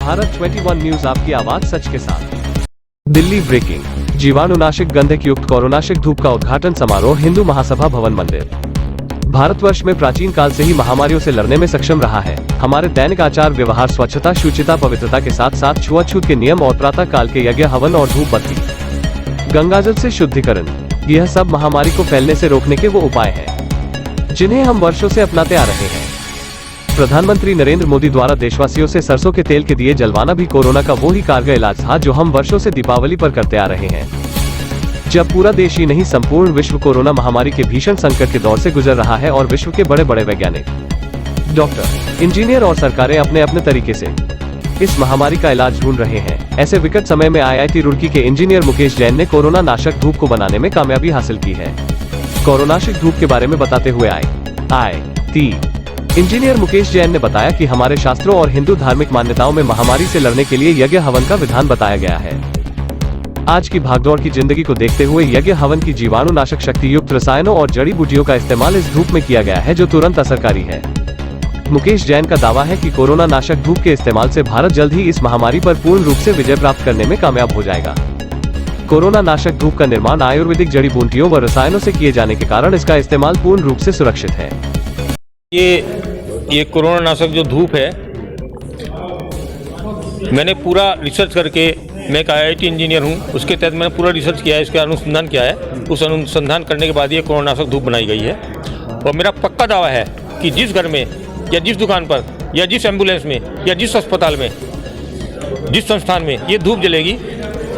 Bharat 21 news आपकी आवाज सच के साथ। दिल्ली ब्रेकिंग, जीवाणुनाशक गंधक युक्त कोरोनाशक धूप का उद्घाटन समारोह हिंदू महासभा भवन मंदिर। भारतवर्ष में प्राचीन काल से ही महामारियों से लड़ने में सक्षम रहा है। हमारे दैनिक आचार व्यवहार, स्वच्छता, शुचिता, पवित्रता के साथ साथ छुआछूत के नियम और प्रातः काल के यज्ञ, हवन और धूप बत्ती, गंगाजल से शुद्धिकरण, यह सब महामारी को फैलने से रोकने के वो उपाय हैं जिन्हें हम वर्षों से अपनाते आ रहे हैं। प्रधानमंत्री नरेंद्र मोदी द्वारा देशवासियों से सरसों के तेल के दिए जलवाना भी कोरोना का वो ही कारगर इलाज था जो हम वर्षों से दीपावली पर करते आ रहे हैं। जब पूरा देश ही नहीं, संपूर्ण विश्व कोरोना महामारी के भीषण संकट के दौर से गुजर रहा है और विश्व के बड़े बड़े वैज्ञानिक, डॉक्टर, इंजीनियर और सरकारें अपने अपने तरीके से इस महामारी का इलाज ढूंढ रहे हैं। ऐसे विकट समय में IIT रुड़की के इंजीनियर मुकेश जैन ने कोरोना नाशक धूप को बनाने में कामयाबी हासिल की है। कोरोनाशक धूप के बारे में बताते हुए IIT इंजीनियर मुकेश जैन ने बताया कि हमारे शास्त्रों और हिंदू धार्मिक मान्यताओं में महामारी से लड़ने के लिए यज्ञ हवन का विधान बताया गया है। आज की भागदौड़ की जिंदगी को देखते हुए यज्ञ हवन की जीवाणुनाशक शक्ति युक्त रसायनों और जड़ी बूटियों का इस्तेमाल इस धूप में किया गया है जो तुरंत असरकारी है। मुकेश जैन का दावा है कि कोरोना नाशक धूप के इस्तेमाल से भारत जल्द ही इस महामारी पर पूर्ण रूप से विजय प्राप्त करने में कामयाब हो जाएगा। कोरोना नाशक धूप का निर्माण आयुर्वेदिक जड़ी बूटियों व रसायनों से किए जाने के कारण इसका इस्तेमाल पूर्ण रूप से सुरक्षित है। ये कोरोना नाशक जो धूप है, मैंने पूरा रिसर्च करके, मैं एक IIT इंजीनियर हूँ, उसके तहत मैंने पूरा रिसर्च किया है, इसका अनुसंधान किया है। उस अनुसंधान करने के बाद ये कोरोना नाशक धूप बनाई गई है। और मेरा पक्का दावा है कि जिस घर में या जिस दुकान पर या जिस एम्बुलेंस में या जिस अस्पताल में, जिस संस्थान में ये धूप जलेगी,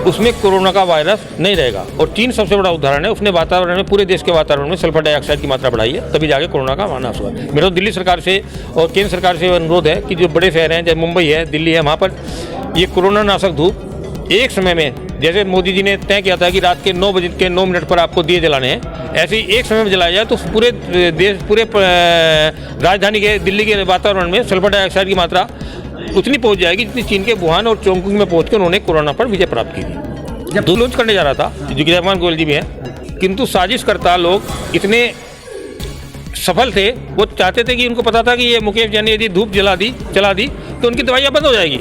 उसमें कोरोना का वायरस नहीं रहेगा। और चीन सबसे बड़ा उदाहरण है, उसने वातावरण में, पूरे देश के वातावरण में सल्फर डाइऑक्साइड की मात्रा बढ़ाई है, तभी जाके कोरोना का नाश हुआ। मेरा तो दिल्ली सरकार से और केंद्र सरकार से अनुरोध है कि जो बड़े शहर हैं, जैसे मुंबई है, दिल्ली है, वहाँ पर ये कोरोना नाशक धूप एक समय में, जैसे मोदी जी ने तय किया था कि रात के 9 बजे के 9 मिनट पर आपको दिए जलाने हैं, ऐसे ही एक समय में जलाया जाए तो पूरे देश, पूरे राजधानी के दिल्ली के वातावरण में सल्फर डाइऑक्साइड की मात्रा उतनी पहुंच जाएगी जितनी चीन के वुहान और चोंगकुंग में पहुंच कर उन्होंने कोरोना पर विजय प्राप्त की थी। जब लॉन्च करने जा रहा था, जो कि जयमान गोयल जी भी हैं, किंतु साजिशकर्ता लोग इतने सफल थे, वो चाहते थे कि उनको पता था कि ये मुकेश जैन ने यदि धूप चला दी तो उनकी दवाइयाँ बंद हो जाएगी।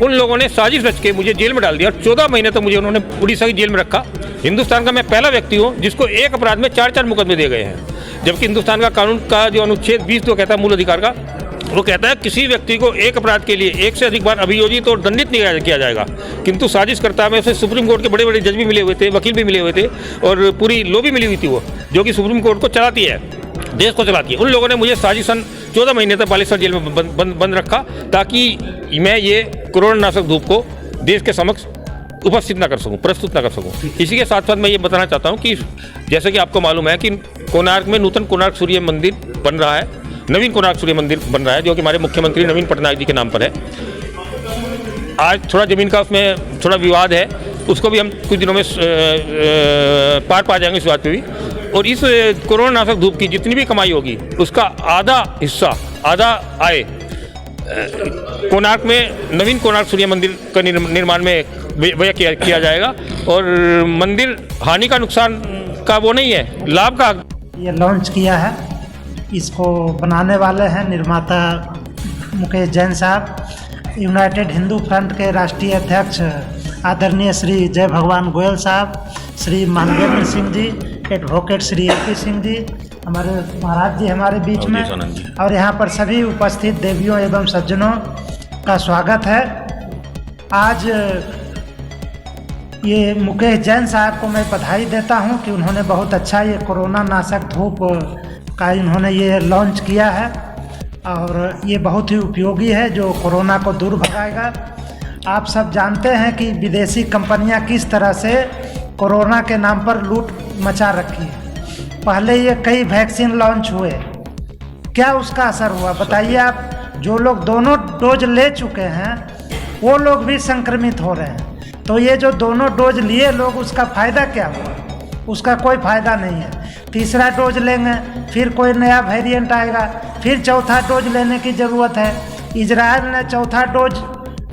उन लोगों ने साजिश रच के मुझे जेल में डाल दिया और 14 महीने तक मुझे उन्होंने उड़ीसा की जेल में रखा। हिंदुस्तान का मैं पहला व्यक्ति हूँ जिसको एक अपराध में 4 मुकदमे दिए गए हैं, जबकि हिंदुस्तान का कानून का जो अनुच्छेद 20 तो कहता है मूल अधिकार का, वो कहता है किसी व्यक्ति को एक अपराध के लिए एक से अधिक बार अभियोजित और दंडित नहीं किया जाएगा। किंतु साजिशकर्ता में उसे सुप्रीम कोर्ट के बड़े बड़े जज भी मिले हुए थे, वकील भी मिले हुए थे और पूरी लॉबी मिली हुई थी, वो जो कि सुप्रीम कोर्ट को चलाती है, देश को चलाती है। उन लोगों ने मुझे साजिशन 14 महीने तक बालेश्वर जेल में बंद रखा ताकि मैं ये कोरोना नाशक धूप को देश के समक्ष उपस्थित ना कर सकूं, प्रस्तुत ना कर सकूं। इसी के साथ साथ मैं ये बताना चाहता हूं कि जैसे कि आपको मालूम है कि कोणार्क में नूतन कोणार्क सूर्य मंदिर बन रहा है, नवीन कोणार्क सूर्य मंदिर बन रहा है, जो कि हमारे मुख्यमंत्री नवीन पटनायक जी के नाम पर है। आज थोड़ा जमीन का उसमें थोड़ा विवाद है, उसको भी हम कुछ दिनों में पार पा जाएंगे इस बात पर भी। और इस कोरोना नाशक धूप की जितनी भी कमाई होगी उसका आधा हिस्सा, आधा आय कोणार्क में नवीन कोणार्क सूर्य मंदिर का निर्माण में व्यय किया जाएगा। और मंदिर हानि का, नुकसान का वो नहीं है, लाभ का। ये लॉन्च किया है, इसको बनाने वाले हैं निर्माता मुकेश जैन साहब, यूनाइटेड हिंदू फ्रंट के राष्ट्रीय अध्यक्ष आदरणीय श्री जय भगवान गोयल साहब, श्री मानवेंद्र सिंह जी, एडवोकेट श्री AP सिंह जी, हमारे महाराज जी हमारे बीच में, और यहाँ पर सभी उपस्थित देवियों एवं सज्जनों का स्वागत है। आज ये मुकेश जैन साहब को मैं बधाई देता हूँ कि उन्होंने बहुत अच्छा ये कोरोना नाशक धूप का इन्होंने ये लॉन्च किया है और ये बहुत ही उपयोगी है जो कोरोना को दूर भगाएगा। आप सब जानते हैं कि विदेशी कंपनियां किस तरह से कोरोना के नाम पर लूट मचा रखी है। पहले ये कई वैक्सीन लॉन्च हुए, क्या उसका असर हुआ बताइए आप। जो लोग दोनों डोज ले चुके हैं वो लोग भी संक्रमित हो रहे हैं, तो ये जो दोनों डोज लिए लोग, उसका फ़ायदा क्या हुआ? उसका कोई फ़ायदा नहीं है। तीसरा डोज लेंगे फिर कोई नया वेरिएंट आएगा, फिर चौथा डोज लेने की ज़रूरत है। इजराइल ने चौथा डोज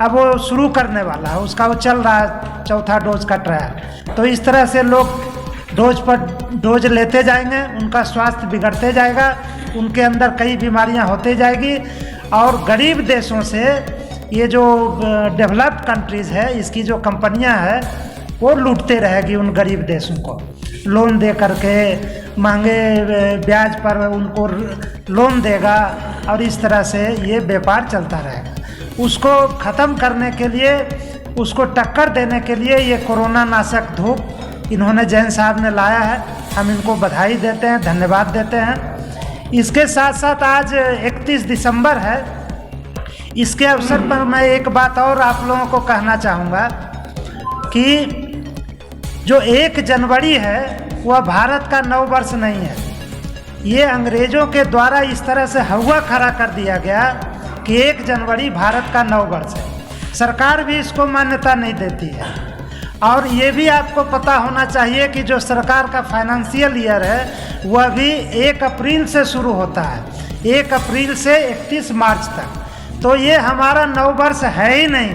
अब वो शुरू करने वाला है, उसका वो चल रहा है चौथा डोज का ट्रायल। तो इस तरह से लोग डोज पर डोज लेते जाएंगे, उनका स्वास्थ्य बिगड़ते जाएगा, उनके अंदर कई बीमारियां होते जाएगी और गरीब देशों से ये जो डेवलप्ड कंट्रीज़ है, इसकी जो कंपनियां हैं वो लूटते रहेगी उन गरीब देशों को, लोन दे करके महंगे ब्याज पर उनको लोन देगा और इस तरह से ये व्यापार चलता रहेगा। उसको ख़त्म करने के लिए, उसको टक्कर देने के लिए ये कोरोना नाशक धूप इन्होंने जैन साहब ने लाया है। हम इनको बधाई देते हैं, धन्यवाद देते हैं। इसके साथ साथ आज 31 दिसंबर है। इसके अवसर पर मैं एक बात और आप लोगों को कहना चाहूँगा कि जो 1 जनवरी है वह भारत का नव वर्ष नहीं है। ये अंग्रेज़ों के द्वारा इस तरह से हवा खड़ा कर दिया गया कि 1 जनवरी भारत का नव वर्ष है। सरकार भी इसको मान्यता नहीं देती है। और ये भी आपको पता होना चाहिए कि जो सरकार का फाइनेंशियल ईयर है वह भी 1 अप्रैल से शुरू होता है, 1 अप्रैल से 31 मार्च तक। तो ये हमारा नव वर्ष है ही नहीं।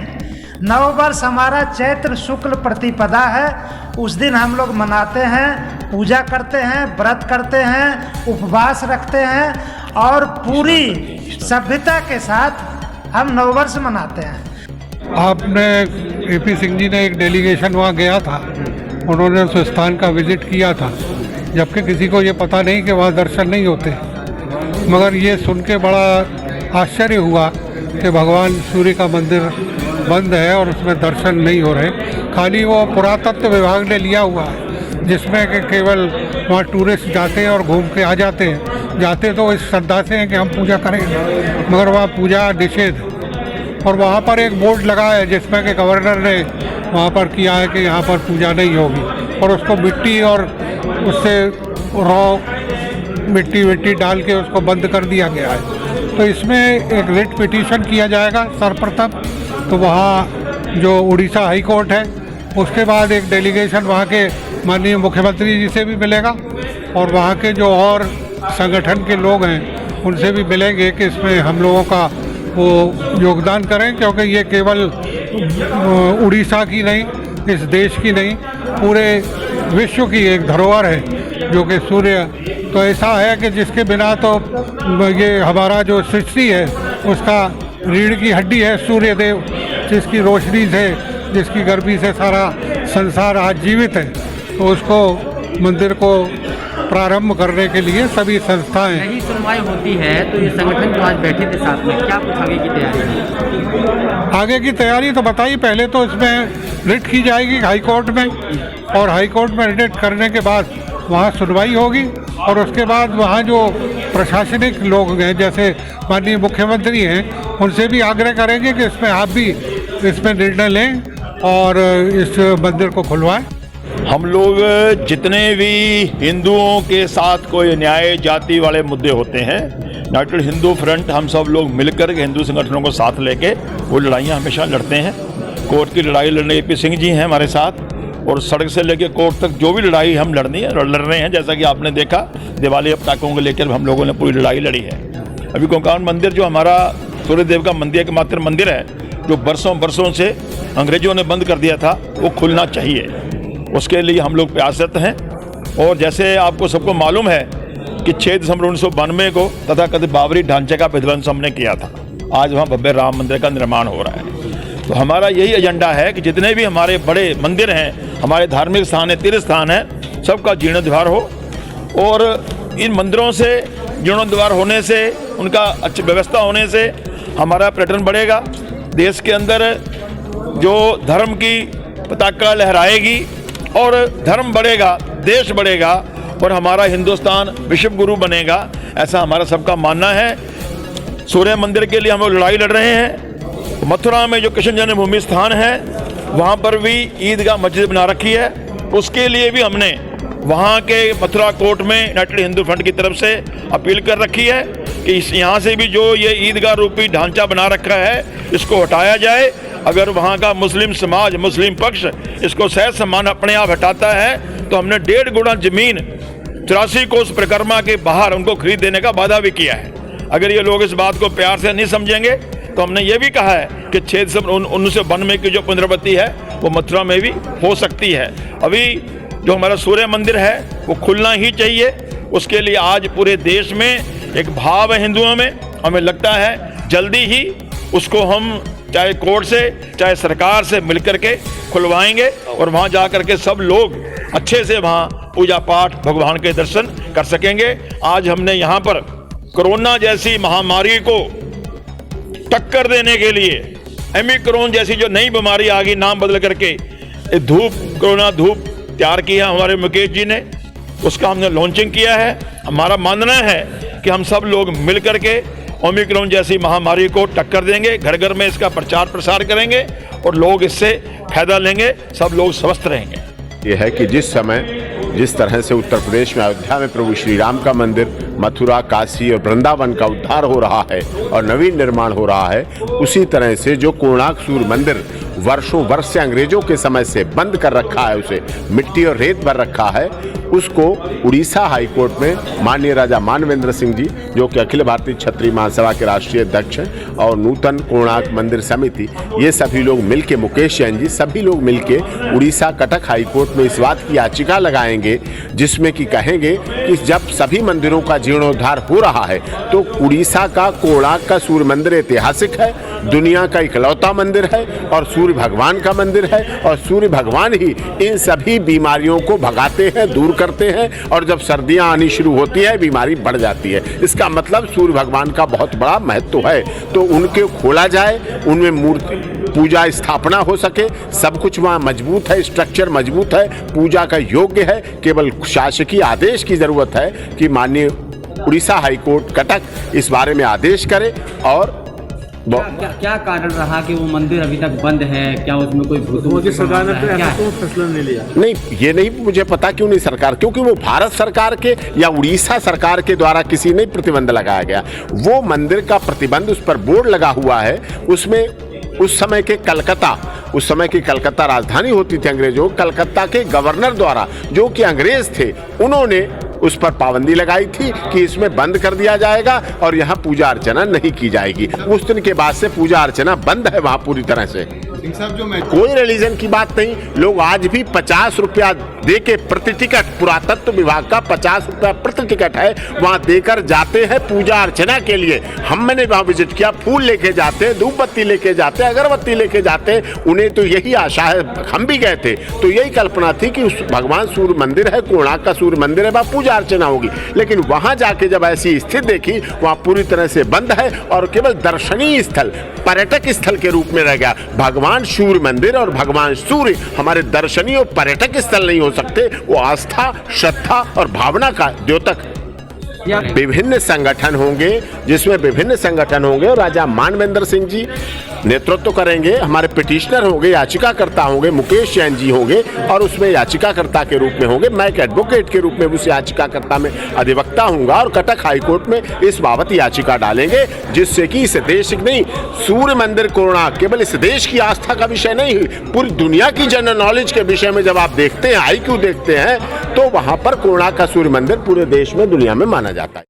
नव वर्ष हमारा चैत्र शुक्ल प्रतिपदा है। उस दिन हम लोग मनाते हैं, पूजा करते हैं, व्रत करते हैं, उपवास रखते हैं और पूरी सभ्यता के साथ हम नववर्ष मनाते हैं। आपने AP सिंह जी ने एक डेलीगेशन वहाँ गया था, उन्होंने उस स्थान का विजिट किया था, जबकि किसी को ये पता नहीं कि वहाँ दर्शन नहीं होते। मगर ये सुन के बड़ा आश्चर्य हुआ कि भगवान सूर्य का मंदिर बंद है और उसमें दर्शन नहीं हो रहे। खाली वो पुरातत्व विभाग ने लिया हुआ है, जिसमें कि केवल वहाँ टूरिस्ट जाते हैं और घूम के आ जाते हैं। जाते तो इस श्रद्धा से हैं कि हम पूजा करेंगे, मगर वहाँ पूजा निषेध। और वहाँ पर एक बोर्ड लगा है जिसमें कि गवर्नर ने वहाँ पर किया है कि यहाँ पर पूजा नहीं होगी, और उसको मिट्टी और उससे रॉ मिट्टी डाल के उसको बंद कर दिया गया है। तो इसमें एक रिट पिटीशन किया जाएगा सर्वप्रथम, तो वहाँ जो उड़ीसा हाई कोर्ट है, उसके बाद एक डेलीगेशन वहाँ के माननीय मुख्यमंत्री जी से भी मिलेगा और वहाँ के जो और संगठन के लोग हैं उनसे भी मिलेंगे कि इसमें हम लोगों का वो योगदान करें, क्योंकि ये केवल उड़ीसा की नहीं, इस देश की नहीं, पूरे विश्व की एक धरोहर है जो कि सूर्य तो ऐसा है कि जिसके बिना तो ये हमारा जो सृष्टि है उसका रीढ़ की हड्डी है सूर्य देव, जिसकी रोशनी से, जिसकी गर्मी से सारा संसार आज जीवित है। तो उसको मंदिर को प्रारंभ करने के लिए सभी संस्थाएं। यही सुनवाई होती है तो ये संगठन जो आज बैठे थे साथ में, क्या कुछ आगे की तैयारी है? आगे की तैयारी तो बताइए। पहले तो इसमें रिट की जाएगी हाई कोर्ट में, और हाई कोर्ट में रिट करने के बाद वहाँ सुनवाई होगी, और उसके बाद वहाँ जो प्रशासनिक लोग हैं जैसे माननीय मुख्यमंत्री हैं, उनसे भी आग्रह करेंगे कि इसमें आप भी इसमें निर्णय लें और इस मंदिर को खुलवाएं। हम लोग जितने भी हिंदुओं के साथ कोई न्याय जाति वाले मुद्दे होते हैं, यूनाइटेड हिंदू फ्रंट, हम सब लोग मिलकर के हिंदू संगठनों को साथ लेके वो लड़ाइयाँ हमेशा लड़ते हैं। कोर्ट की लड़ाई लड़ने AP सिंह जी हैं हमारे साथ, और सड़क से लेकर कोर्ट तक जो भी लड़ाई हम लड़ रहे हैं, जैसा कि आपने देखा दिवाली पटाखों को लेकर हम लोगों ने पूरी लड़ाई लड़ी है। अभी कोंकावन मंदिर जो हमारा सूर्यदेव का मंदिर एकमात्र मंदिर है, जो बरसों से अंग्रेजों ने बंद कर दिया था, वो खुलना चाहिए। उसके लिए हम लोग प्रयासरत हैं। और जैसे आपको सबको मालूम है कि 6 दिसंबर 1992 को तथाकथित बाबरी ढांचे का विध्वंस हमने किया था। आज वहाँ भव्य राम मंदिर का निर्माण हो रहा है। तो हमारा यही एजेंडा है कि जितने भी हमारे बड़े मंदिर हैं, हमारे धार्मिक स्थान है, तीर्थ स्थान है, सबका जीर्णोद्धार हो। और इन मंदिरों से जीर्णोद्धार होने से, उनका अच्छी व्यवस्था होने से हमारा पर्यटन बढ़ेगा। देश के अंदर जो धर्म की पताका लहराएगी और धर्म बढ़ेगा, देश बढ़ेगा और हमारा हिंदुस्तान विश्व गुरु बनेगा, ऐसा हमारा सबका मानना है। सूर्य मंदिर के लिए हम लोग लड़ाई लड़ रहे हैं। मथुरा में जो कृष्ण जन्मभूमि स्थान है, वहाँ पर भी ईदगाह मस्जिद बना रखी है। उसके लिए भी हमने वहाँ के मथुरा कोर्ट में यूनाइटेड हिंदू फ्रंट की तरफ से अपील कर रखी है कि यहाँ से भी जो ये ईदगाह रूपी ढांचा बना रखा है, इसको हटाया जाए। अगर वहाँ का मुस्लिम समाज, मुस्लिम पक्ष इसको सहज सम्मान अपने आप हटाता है, तो हमने 1.5 गुना जमीन 84 कोस परिक्रमा के बाहर उनको खरीद देने का वादा भी किया है। अगर ये लोग इस बात को प्यार से नहीं समझेंगे, तो हमने ये भी कहा है कि 6 दिसंबर 1992 की जो पुनरावृत्ति है वो मथुरा में भी हो सकती है। अभी जो हमारा सूर्य मंदिर है वो खुलना ही चाहिए। उसके लिए आज पूरे देश में एक भाव है हिंदुओं में। हमें लगता है जल्दी ही उसको हम चाहे कोर्ट से चाहे सरकार से मिलकर के खुलवाएंगे और वहाँ जा कर के सब लोग अच्छे से वहाँ पूजा पाठ भगवान के दर्शन कर सकेंगे। आज हमने यहाँ पर कोरोना जैसी महामारी को टक्कर देने के लिए ओमिक्रॉन जैसी जो नई बीमारी आ गई, नाम बदल करके कोरोना धूप तैयार किया हमारे मुकेश जी ने, उसका हमने लॉन्चिंग किया है। हमारा मानना है कि हम सब लोग मिल करके ओमिक्रॉन जैसी महामारी को टक्कर देंगे, घर घर में इसका प्रचार प्रसार करेंगे और लोग इससे फायदा लेंगे, सब लोग स्वस्थ रहेंगे। ये है कि जिस तरह से उत्तर प्रदेश में अयोध्या में प्रभु श्री राम का मंदिर, मथुरा, काशी और वृंदावन का उद्धार हो रहा है और नवीन निर्माण हो रहा है, उसी तरह से जो कोणार्क सूर्य मंदिर वर्षों वर्ष से अंग्रेजों के समय से बंद कर रखा है, उसे मिट्टी और रेत भर रखा है, उसको उड़ीसा हाईकोर्ट में माननीय राजा मानवेंद्र सिंह जी, जो कि अखिल भारतीय क्षत्रिय महासभा के राष्ट्रीय अध्यक्ष हैं, और नूतन कोणार्क मंदिर समिति, ये सभी लोग मिलके, मुकेश जैन जी, सभी लोग मिलके उड़ीसा कटक हाईकोर्ट में इस बात की याचिका लगाएंगे जिसमें कि कहेंगे कि जब सभी मंदिरों का जीर्णोद्धार हो रहा है तो उड़ीसा का कोणार्क का सूर्य मंदिर ऐतिहासिक है, दुनिया का इकलौता मंदिर है और सूर्य भगवान का मंदिर है, और सूर्य भगवान ही इन सभी बीमारियों को भगाते हैं, दूर करते हैं, और जब सर्दियां आनी शुरू होती है बीमारी बढ़ जाती है। इसका मतलब सूर्य भगवान का बहुत बड़ा महत्व है, तो उनके खोला जाए, उनमें मूर्ति पूजा स्थापना हो सके, सब कुछ वहाँ मजबूत है, स्ट्रक्चर मजबूत है, पूजा का योग्य है। केवल शासकीय आदेश की जरूरत है कि माननीय उड़ीसा हाईकोर्ट कटक इस बारे में आदेश करे। और क्या कारण रहा कि वो मंदिर अभी तक बंद है? क्या उसमें कोई मोदी सरकार ने फैसला नहीं लिया? नहीं, ये नहीं मुझे पता क्यों नहीं सरकार, क्योंकि वो भारत सरकार के या उड़ीसा सरकार के द्वारा किसी ने प्रतिबंध लगाया गया। वो मंदिर का प्रतिबंध, उस पर बोर्ड लगा हुआ है, उसमें उस समय की कलकत्ता राजधानी होती थी अंग्रेजों, कलकत्ता के गवर्नर द्वारा, जो कि अंग्रेज थे, उन्होंने उस पर पाबंदी लगाई थी कि इसमें बंद कर दिया जाएगा और यहाँ पूजा अर्चना नहीं की जाएगी। उस दिन के बाद से पूजा अर्चना बंद है वहाँ पूरी तरह से। कोई रिलीजन की बात नहीं, लोग आज भी 50 रुपया दे के प्रति टिकट, पुरातत्व विभाग का 50 रुपया प्रति टिकट है, वहाँ देकर जाते हैं पूजा अर्चना के लिए। मैंने वहाँ विजिट किया, फूल लेके जाते हैं, धूप बत्ती लेके जाते हैं, अगरबत्ती लेके जाते हैं। उन्हें तो यही आशा है, हम भी गए थे तो यही कल्पना थी कि उस भगवान सूर्य मंदिर है, कोणार्क का सूर्य मंदिर है, वहाँ पूजा अर्चना होगी। लेकिन वहाँ जाके जब ऐसी स्थिति देखी, वहाँ पूरी तरह से बंद है और केवल दर्शनीय स्थल, पर्यटक स्थल के रूप में रह गया। भगवान सूर्य मंदिर और भगवान सूर्य हमारे दर्शनीय और पर्यटक स्थल नहीं हो सकते, वो आस्था, श्रद्धा और भावना का द्योतक। विभिन्न संगठन होंगे, जिसमें विभिन्न संगठन होंगे और राजा मानवेंद्र सिंह जी नेतृत्व करेंगे, हमारे पिटिशनर होंगे, याचिकाकर्ता होंगे, मुकेश जैन जी होंगे और उसमें याचिकाकर्ता के रूप में होंगे, मैं एक एडवोकेट के रूप में उस याचिकाकर्ता में अधिवक्ता हूँगा और कटक हाईकोर्ट में इस बाबत याचिका डालेंगे, जिससे कि इस देश नहीं, सूर्य मंदिर कोणार्क केवल इस देश की आस्था का विषय नहीं, पूरी दुनिया की जनरल नॉलेज के विषय में जब आप देखते हैं, IQ देखते हैं, तो वहाँ पर कोणार्क का सूर्य मंदिर पूरे देश में, दुनिया में माना जाता है।